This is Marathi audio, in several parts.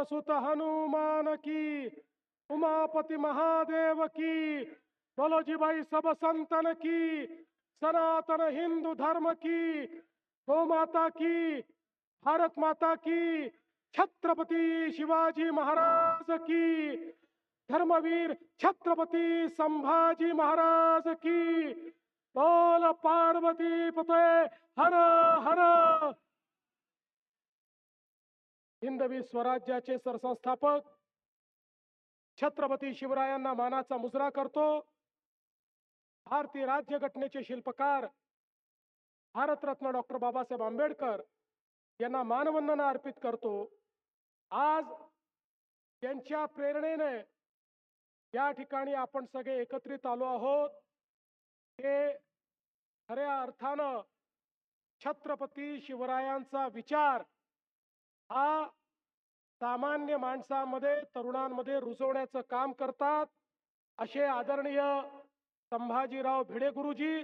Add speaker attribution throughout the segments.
Speaker 1: सुत हनुमान की, उमापति महादेव की, बोलो सब संतन की, सनातन हिंदू धर्म की, गौ माता की, भारत माता की, छत्रपति शिवाजी महाराज की, धर्मवीर छत्रपति संभाजी महाराज की, बोल पार्वती पते हर हर। हिंदवी स्वराज्याचे सरसंस्थापक छत्रपती शिवरायांना मानाचा मुजरा करतो। भारतीय राज्यघटनेचे शिल्पकार भारतरत्न डॉक्टर बाबासाहेब आंबेडकर यांना मानवंदना अर्पित करतो। आज त्यांच्या प्रेरणेने या ठिकाणी आपण सगळे एकत्रित आलो आहोत। हे खऱ्या अर्थानं छत्रपती शिवरायांचा विचार हा सामान्य माणसामध्ये, तरुणांमध्ये रुजवण्याचं काम करतात। असे आदरणीय संभाजीराव भिडे गुरुजी,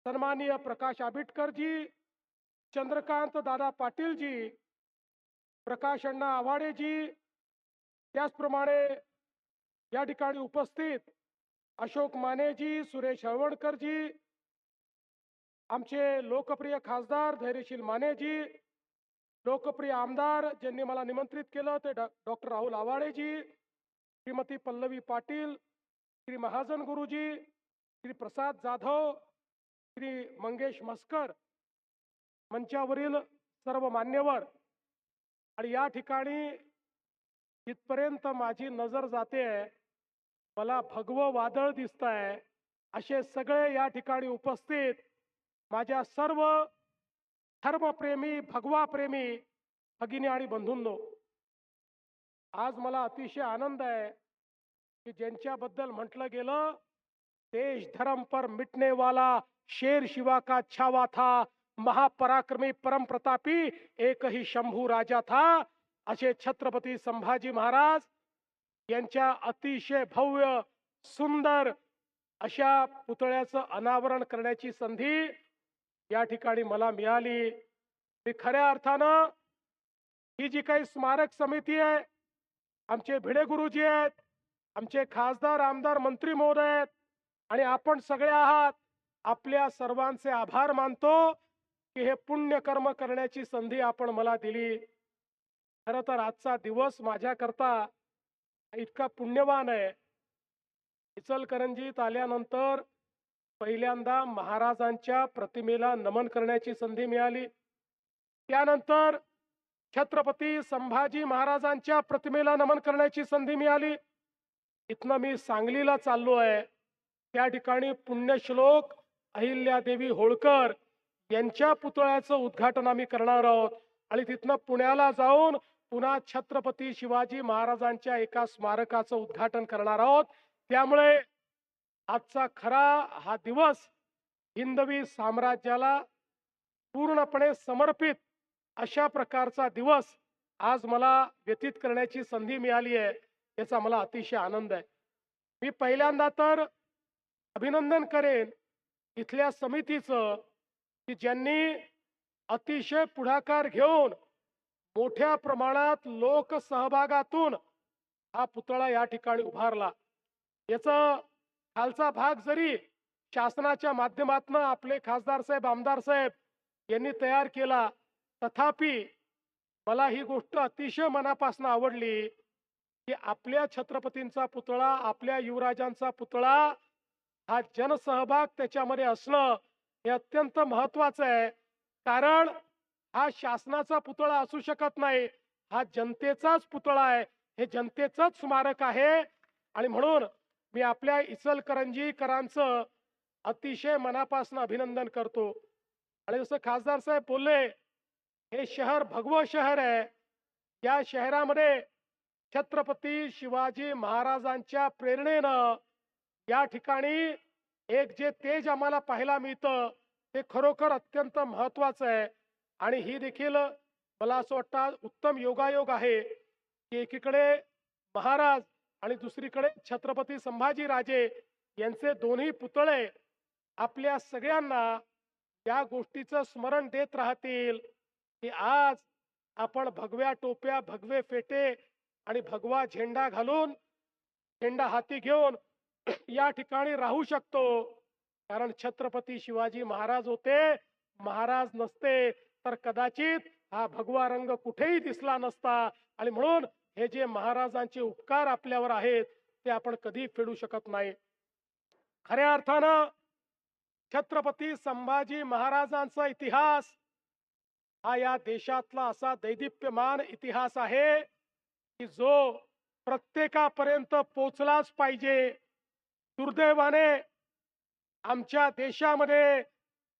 Speaker 1: सन्माननीय प्रकाश आंबेडकरजी, चंद्रकांत दादा पाटीलजी, प्रकाश अण्णा आवाडेजी, त्याचप्रमाणे या ठिकाणी उपस्थित अशोक मानेजी, सुरेश हळवणकरजी, आमचे लोकप्रिय खासदार धैर्यशील मानेजी, लोकप्रिय आमदार ज्यांनी मला निमंत्रित केलं ते डॉक्टर राहुल आवाडेजी, श्रीमती पल्लवी पाटील, श्री महाजन गुरुजी, श्री प्रसाद जाधव, श्री मंगेश मस्कर, मंचावरील सर्व मान्यवर, आणि या ठिकाणी जिथपर्यंत माझी नजर जाते मला भगवं वादळ दिसतंय असे सगळे या ठिकाणी उपस्थित माझ्या सर्व धर्मप्रेमी, भगवा प्रेमी भगिनी आणि बंधूंनो, आज मला अतिशय आनंद आहे की ज्यांच्याबद्दल म्हटलं गेलं देश धर्म पर मिटने वाला शेर शिवा का छावा था, महापराक्रमी परम प्रतापी एक ही शंभू राजा था, असे छत्रपती संभाजी महाराज यांच्या अतिशय भव्य सुंदर अशा पुतळ्याचं अनावरण करण्याची संधी या ठिकाणी मला मिळाली। मी खऱ्या अर्थानं ही जी काही स्मारक समिती आहे, आमचे भिडे गुरुजी आहेत, आमचे खासदार, आमदार, मंत्री महोदय आहेत, आणि आपण सगळे आहात, आपल्या सर्वांचे आभार मानतो की हे पुण्यकर्म करण्याची संधी आपण मला दिली। खरं तर आजचा दिवस माझ्याकरता इतका पुण्यवान आहे। इचलकरंजीत आल्यानंतर पहिल्यांदा महाराजांच्या प्रतिमेला नमन करण्याची संधी मिळाली। त्यानंतर छत्रपती संभाजी महाराजांच्या प्रतिमेला नमन करण्याची संधी मिळाली। इथनं मी सांगलीला चाललो आहे, त्या ठिकाणी पुण्यश्लोक अहिल्यादेवी होळकर यांच्या पुतळ्याचं उद्घाटन आम्ही करणार आहोत, आणि तिथनं पुण्याला जाऊन पुन्हा छत्रपती शिवाजी महाराजांच्या एका स्मारकाचं उद्घाटन करणार आहोत। त्यामुळे आजचा खरा हा दिवस हिंदवी साम्राज्याला पूर्णपणे समर्पित अशा प्रकारचा दिवस आज मला व्यतीत करण्याची संधी मिळाली आहे, याचा मला अतिशय आनंद आहे। मी पहिल्यांदा तर अभिनंदन करेन इथल्या समितीचं की ज्यांनी अतिशय पुढाकार घेऊन मोठ्या प्रमाणात लोक सहभागातून हा पुतळा या ठिकाणी उभारला। याचा खालचा भाग जरी शासनाच्या माध्यमातून आपले खासदार साहेब, आमदार साहेब यांनी तयार केला, तथापि मला ही गोष्ट अतिशय मनापासून आवडली की आपल्या छत्रपतींचा पुतळा, आपल्या युवराजांचा पुतळा हा जनसहभाग त्याच्यामध्ये असणं हे अत्यंत महत्त्वाचं आहे। कारण हा शासनाचा पुतळा असू शकत नाही, हा जनतेचाच पुतळा आहे, हे जनतेचंच स्मारक आहे। आणि म्हणून मी आपल्या इचलकरंजीकरांचं अतिशय मनापासून अभिनंदन करतो। आणि जसं खासदार साहेब बोलले, हे शहर भगवं शहर आहे। या शहरामध्ये छत्रपती शिवाजी महाराजांच्या प्रेरणेनं या ठिकाणी एक जे तेज आम्हाला पाहायला मिळतं ते खरोखर अत्यंत महत्त्वाचं आहे। आणि ही देखील मला असं वाटतं उत्तम योगायोग आहे की एकीकडे महाराज आणि दुसरीकडे छत्रपती संभाजी राजे यांचे दोन्ही पुतळे आपल्या सगळ्यांना या गोष्टीचं स्मरण देत राहतील की आज आपण भगव्या टोप्या, भगवे फेटे आणि भगवा झेंडा घालून, झेंडा हाती घेऊन या ठिकाणी राहू शकतो, कारण छत्रपती शिवाजी महाराज होते. महाराज नसते तर कदाचित हा भगवा रंग कुठेही दिसला नसता. आणि म्हणून हे जे महाराजांचे उपकार आपल्यावर आहेत ते आपण कधी फेडू शकत नाही. खऱ्या अर्थानं छत्रपती संभाजी महाराजांचा इतिहास हा या देशातला असा दैदिप्यमान इतिहास आहे की जो प्रत्येकापर्यंत पोचलाच पाहिजे. दुर्दैवाने आमच्या देशामध्ये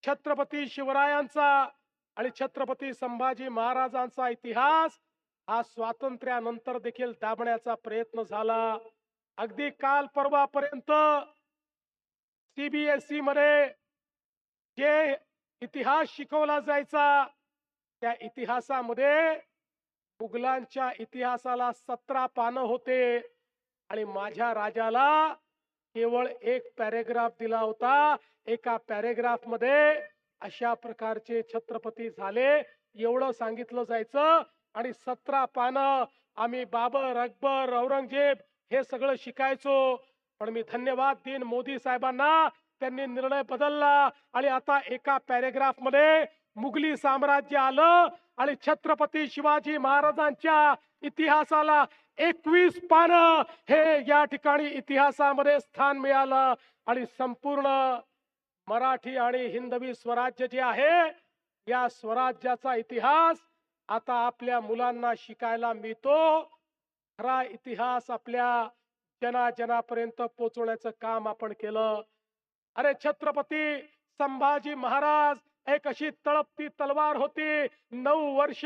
Speaker 1: छत्रपती शिवरायांचा आणि छत्रपती संभाजी महाराजांचा इतिहास हा स्वातंत्र्यानंतर देखील दाबण्याचा प्रयत्न झाला. अगदी काल परवापर्यंत सीबीएसई मध्ये जे इतिहास शिकवला जायचा त्या इतिहासामध्ये मुघलांच्या इतिहासाला 17 पानं होते आणि माझ्या राजाला केवळ एक पॅरेग्राफ दिला होता. एका पॅरेग्राफ मध्ये अशा प्रकारचे छत्रपती झाले एवढं सांगितलं जायचं आणि 17 पानं आम्ही बाबर, अकबर, औरंगजेब हे सगळं शिकायचो. पण मी धन्यवाद देईन मोदी साहेबांना, त्यांनी निर्णय बदलला आणि आता एका पॅरेग्राफ मध्ये मुघली साम्राज्य आलं आणि छत्रपती शिवाजी महाराजांच्या इतिहासाला 21 पानं हे या ठिकाणी इतिहासामध्ये स्थान मिळालं. आणि संपूर्ण मराठी आणि हिंदवी स्वराज्य जे आहे या स्वराज्याचा इतिहास आता आपल्या मुलांना शिकायला मिळतो. खरा इतिहास आपल्या जनाजनापर्यंत पोहोचवण्याचं काम आपण केलं. अरे छत्रपती संभाजी महाराज एक अशी तळपती तलवार होती. 9 वर्ष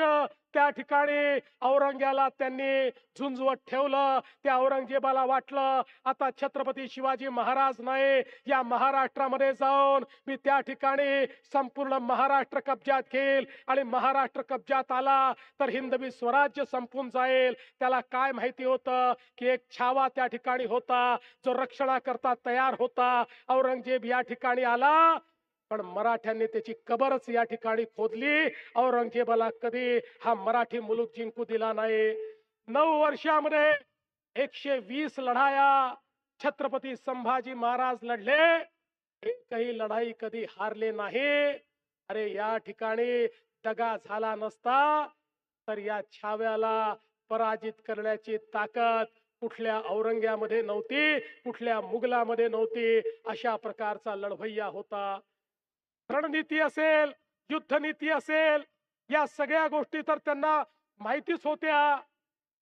Speaker 1: त्या ठिकाणी औरंग्याला त्यांनी झुंजवत ठेवलं. त्या औरंगजेबाला वाटलं आता छत्रपती शिवाजी महाराज नाही, या महाराष्ट्रामध्ये जाऊन मी त्या ठिकाणी संपूर्ण महाराष्ट्र कब्जात घेईल आणि महाराष्ट्र कब्जात आला तर हिंदवी स्वराज्य संपून जाईल. त्याला काय माहिती होतं की एक छावा त्या ठिकाणी होता जो रक्षणाकरता तयार होता. औरंगजेब या ठिकाणी आला पण मराठ्यांनी त्याची कबरच या ठिकाणी खोदली. औरंगजेबाला कधी हा मराठी मुलूक जिंकू दिला नाही. 9 वर्षामध्ये 120 लढाया छत्रपती संभाजी महाराज लढले, एकही लढाई कधी हारले नाही. अरे या ठिकाणी दगा झाला नसता तर या छाव्याला पराजित करण्याची ताकद कुठल्या औरंग्यामध्ये नव्हती, कुठल्या मुघलामध्ये नव्हती. अशा प्रकारचा लढवय्या होता. रणनीती असेल, युद्धनीती असेल, या सगळ्या गोष्टी तर त्यांना माहितीच होत्या.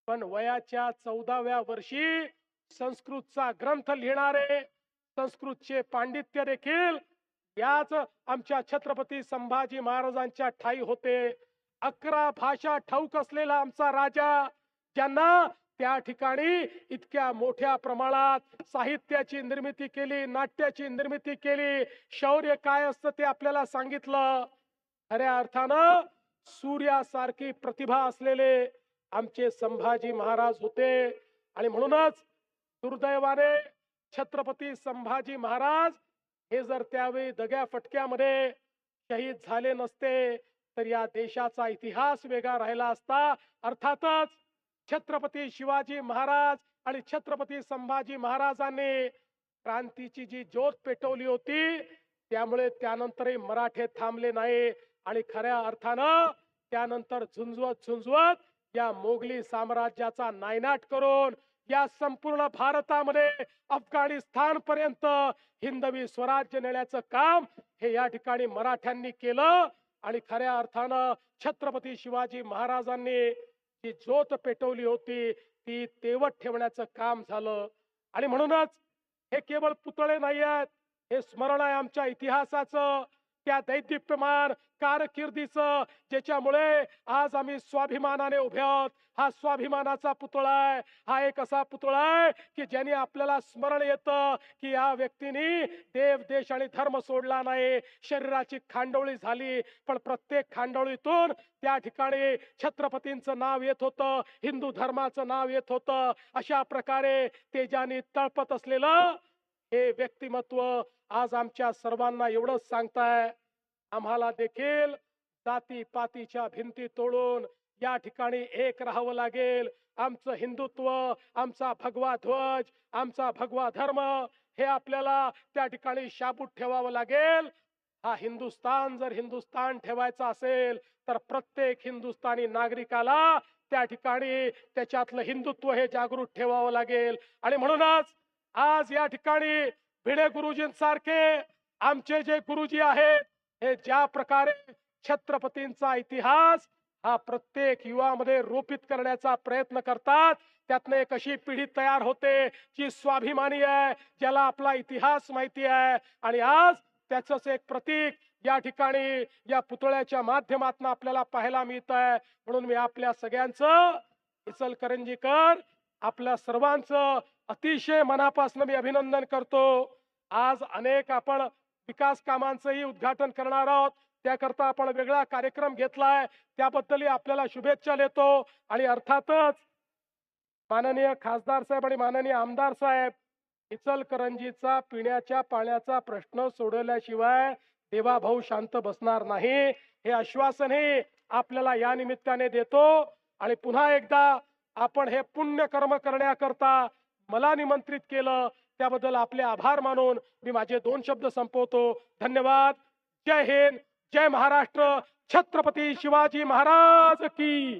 Speaker 1: पण वयाच्या 14व्या वर्षी संस्कृतचा ग्रंथ लिहिणारे, संस्कृतचे पांडित्य देखील याच आमच्या छत्रपती संभाजी महाराजांच्या ठाई होते. 11 भाषा ठाऊक असलेला आमचा राजा, ज्यांना त्या ठिकाणी इतक्या मोठ्या प्रमाणात साहित्याची निर्मिती केली, नाट्याची निर्मिती केली, शौर्य काय असतं ते आपल्याला सांगितलं. खऱ्या अर्थानं सूर्यासारखी प्रतिभा असलेले आमचे संभाजी महाराज होते. आणि म्हणूनच दुर्दैवाने छत्रपती संभाजी महाराज हे जर त्यावेळी दग्या फटक्यामध्ये शहीद झाले नसते तर या देशाचा इतिहास वेगळा राहिला असता. अर्थातच छत्रपती शिवाजी महाराज आणि छत्रपती संभाजी महाराजांनी क्रांतीची जी ज्योत पेटवली होती त्यामुळे त्यानंतरही मराठे थांबले नाही. आणि खऱ्या अर्थानं त्यानंतर झुंजवत झुंजवत या मोगली साम्राज्याचा नायनाट करून या संपूर्ण भारतामध्ये अफगाणिस्तान पर्यंत हिंदवी स्वराज्य नेण्याचं काम हे या ठिकाणी मराठ्यांनी केलं. आणि खऱ्या अर्थानं छत्रपती शिवाजी महाराजांनी जी ज्योत पेटवली होती ती तेवत ठेवण्याचं काम झालं. आणि म्हणूनच हे केवळ पुतळे नाही आहेत, हे स्मरण आहे आमच्या इतिहासाचं, त्या दैदिप्यमान कारकिर्दीचं, ज्याच्यामुळे आज आम्ही स्वाभिमानाने उभे आहोत. हा स्वाभिमानाचा पुतळा आहे. हा एक असा पुतळा आहे की ज्याने आपल्याला स्मरण येतं की या व्यक्तीने देव, देश आणि धर्म सोडला नाही. शरीराची खांडोळी झाली पण प्रत्येक खांडोळीतून त्या ठिकाणी छत्रपतींचं नाव येत होतं, हिंदू धर्माचं नाव येत होतं. अशा प्रकारे तेजाने तळपत असलेलं हे व्यक्तिमत्व आज आमच्या सर्वांना एवढंच सांगताय, आम्हाला देखील जाती पातीच्या भिंती तोडून या ठिकाणी एक राहावं लागेल. आमचं हिंदुत्व, आमचा भगवा ध्वज, आमचा भगवा धर्म हे आपल्याला त्या ठिकाणी शाबूत ठेवावं लागेल. हा हिंदुस्तान जर हिंदुस्तान ठेवायचा असेल तर प्रत्येक हिंदुस्थानी नागरिकाला त्या ठिकाणी त्याच्यातलं हिंदुत्व हे जागृत ठेवावं लागेल. आणि म्हणूनच आज या ठिकाणी भिडे गुरुजींसारखे आमचे जे गुरुजी आहेत हे ज्या प्रकारे छत्रपतींचा इतिहास हा प्रत्येक युवामध्ये रोपित करण्याचा प्रयत्न करतात, त्यातनं एक अशी पिढी तयार होते जी स्वाभिमानी आहे, ज्याला आपला इतिहास माहिती आहे. आणि आज त्याचंच एक प्रतीक या ठिकाणी या पुतळ्याच्या माध्यमातून आपल्याला पाहायला मिळत आहे. म्हणून मी आपल्या सगळ्यांचं, इचलकरंजीकर आपल्या सर्वांचं अतिशय मनापासून मी अभिनंदन करतो. आज अनेक आपण विकास कामांचंही उद्घाटन करणार आहोत, त्याकरता आपण वेगळा कार्यक्रम घेतलाय, त्याबद्दलही आपल्याला शुभेच्छा देतो. आणि अर्थातच माननीय खासदार साहेब आणि माननीय आमदार साहेब, इचलकरंजीचा पिण्याच्या पाण्याचा प्रश्न सोडवल्याशिवाय देवाभाऊ शांत बसणार नाही, हे आश्वासनही आपल्याला या निमित्ताने देतो. आणि पुन्हा एकदा आपण हे पुण्य कर्म करण्याकरता मला निमंत्रित केलं, त्याबद्दल आपले आभार मानून मी माझे 2 शब्द संपवतो. धन्यवाद. जय हिंद, जय महाराष्ट्र. छत्रपती शिवाजी महाराज की